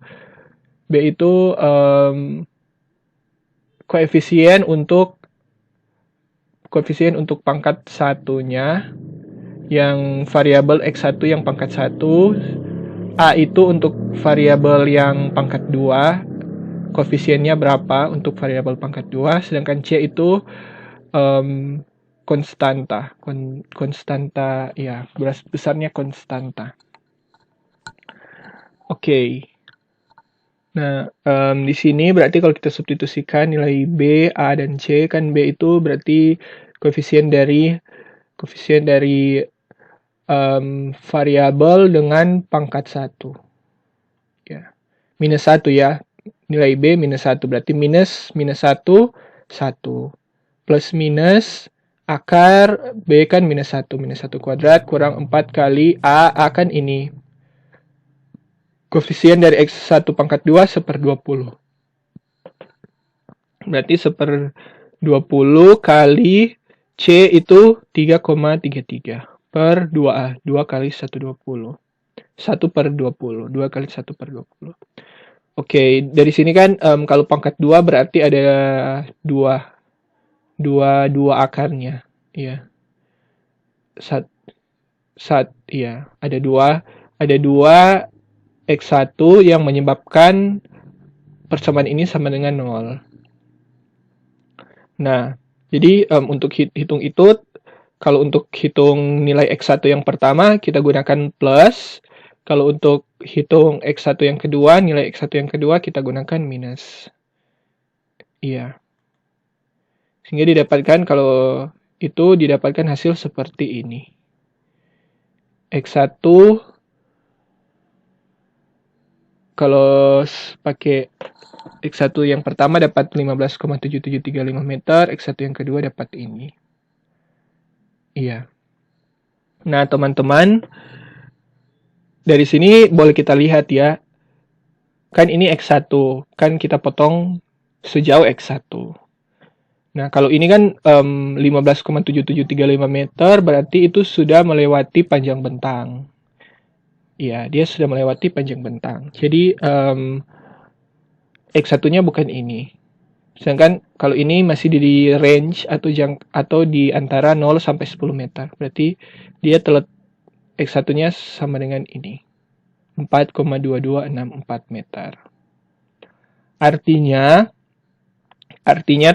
koefisien untuk pangkat satunya, yang variabel X1 yang pangkat 1, A itu untuk variabel yang pangkat 2, koefisiennya berapa untuk variabel pangkat 2, sedangkan C itu konstanta ya, besarnya konstanta. Oke. Nah, di sini berarti kalau kita substitusikan nilai B, A, dan C, kan B itu berarti koefisien dari variabel dengan pangkat 1. Ya. Minus 1 ya. Nilai B minus 1, berarti minus 1, 1. Plus minus akar B kan minus 1 kuadrat kurang 4 kali A kan ini. Koefisien dari X1 pangkat 2 1/20. Berarti 1/20 kali C itu 3,33 per 2A. 2 kali 1/20. 1/20. 2 kali 1/20. Oke, dari sini kan kalau pangkat 2 berarti ada 2 akarnya. Iya. Iya, ada 2 X1 yang menyebabkan persamaan ini sama dengan 0. Nah, jadi untuk hitung itu, kalau untuk hitung nilai X1 yang pertama, kita gunakan plus. Kalau untuk hitung X1 yang kedua, nilai X1 yang kedua, kita gunakan minus. Iya. Sehingga kalau itu didapatkan hasil seperti ini. X1, kalau pakai X1 yang pertama dapat 15,7735 meter, X1 yang kedua dapat ini. Iya. Nah, teman-teman, dari sini boleh kita lihat ya. Kan ini X1, kan kita potong sejauh X1. Nah, kalau ini kan 15,7735 meter, berarti itu sudah melewati panjang bentang. Iya, dia sudah melewati panjang bentang. Jadi, X1-nya bukan ini. Sedangkan kalau ini masih di range atau di antara 0 sampai 10 meter. Berarti dia X1-nya sama dengan ini. 4,2264 meter. Artinya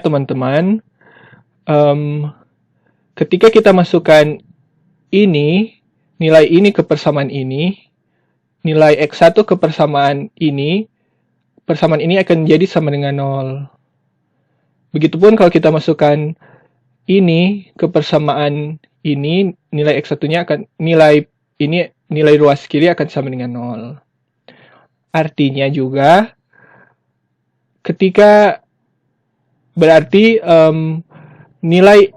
teman-teman, ketika kita masukkan nilai ini ke persamaan ini, nilai X1 ke persamaan ini akan jadi sama dengan 0. Begitupun kalau kita masukkan ini ke persamaan ini, nilai X1-nya akan nilai ruas kiri akan sama dengan 0. Artinya juga berarti nilai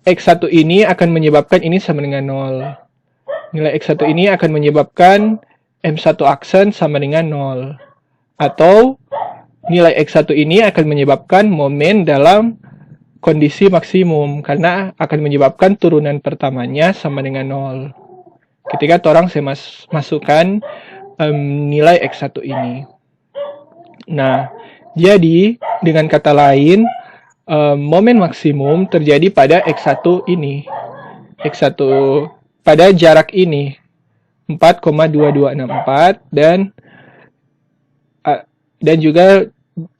X1 ini akan menyebabkan ini sama dengan 0. Nilai X1 ini akan menyebabkan M1 aksen sama dengan 0. Atau nilai X1 ini akan menyebabkan momen dalam kondisi maksimum, karena akan menyebabkan turunan pertamanya sama dengan 0. Ketika saya masukkan nilai X1 ini. Nah, jadi dengan kata lain, momen maksimum terjadi pada X1 ini. X1 pada jarak ini 4,2264 dan juga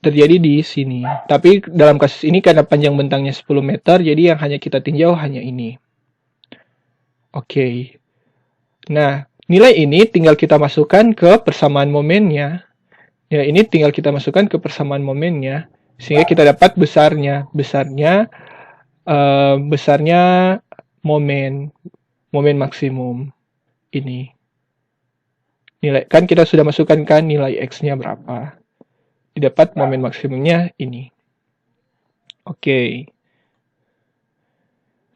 terjadi di sini. Tapi dalam kasus ini karena panjang bentangnya 10 meter, jadi yang hanya kita tinjau hanya ini. Oke. Nah, nilai ini tinggal kita masukkan ke persamaan momennya. Nilai ini tinggal kita masukkan ke persamaan momennya, sehingga kita dapat besarnya momen maksimum ini. Nilai kan kita sudah masukkan kan nilai X-nya berapa. didapat momen maksimumnya ini. Oke.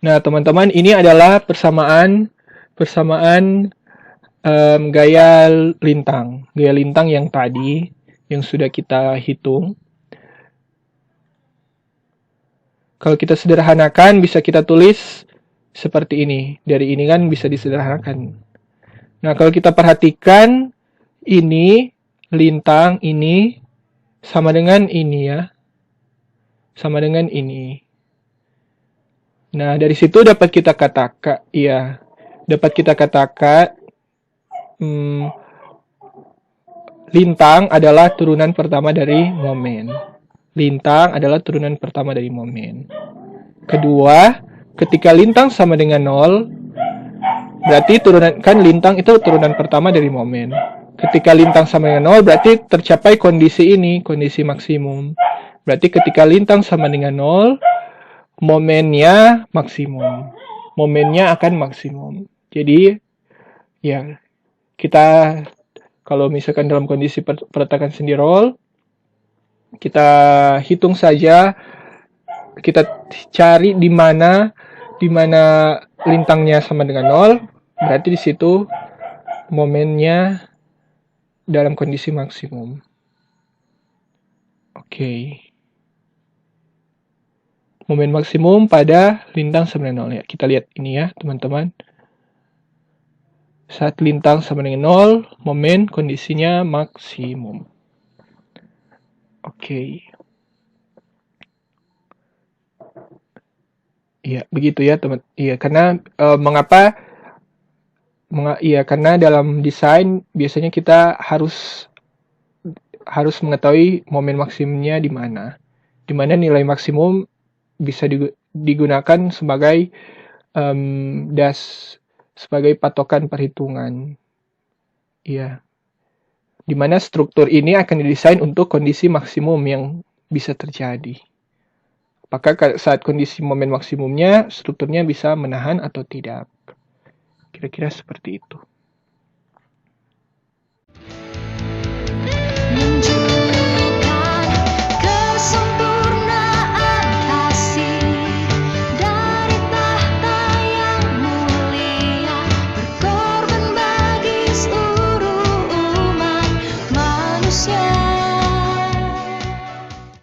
Nah, teman-teman, ini adalah persamaan gaya lintang yang tadi yang sudah kita hitung. Kalau kita sederhanakan bisa kita tulis seperti ini. Dari ini kan bisa disederhanakan. Nah, kalau kita perhatikan ini lintang ini sama dengan ini ya. Sama dengan ini. Nah, dari situ dapat kita katakan lintang adalah turunan pertama dari momen. Lintang adalah turunan pertama dari momen. Kedua, ketika lintang sama dengan 0, berarti lintang itu turunan pertama dari momen. Ketika lintang sama dengan 0, berarti tercapai kondisi ini, kondisi maksimum. Berarti ketika lintang sama dengan 0, momennya maksimum. Momennya akan maksimum. Jadi, ya, kita kalau misalkan dalam kondisi peletakan sendi roll, kita hitung saja, kita cari di mana lintangnya sama dengan 0, berarti di situ momennya dalam kondisi maksimum. Oke. Momen maksimum pada lintang sama dengan 0 ya. Kita lihat ini ya, teman-teman. Saat lintang sama dengan 0, momen kondisinya maksimum. Oke. Iya, begitu ya, teman. Iya, karena karena dalam desain biasanya kita harus mengetahui momen maksimumnya di mana. Di mana nilai maksimum bisa digunakan sebagai sebagai patokan perhitungan. Iya. Di mana struktur ini akan didesain untuk kondisi maksimum yang bisa terjadi. Apakah saat kondisi momen maksimumnya strukturnya bisa menahan atau tidak? Kira-kira seperti itu.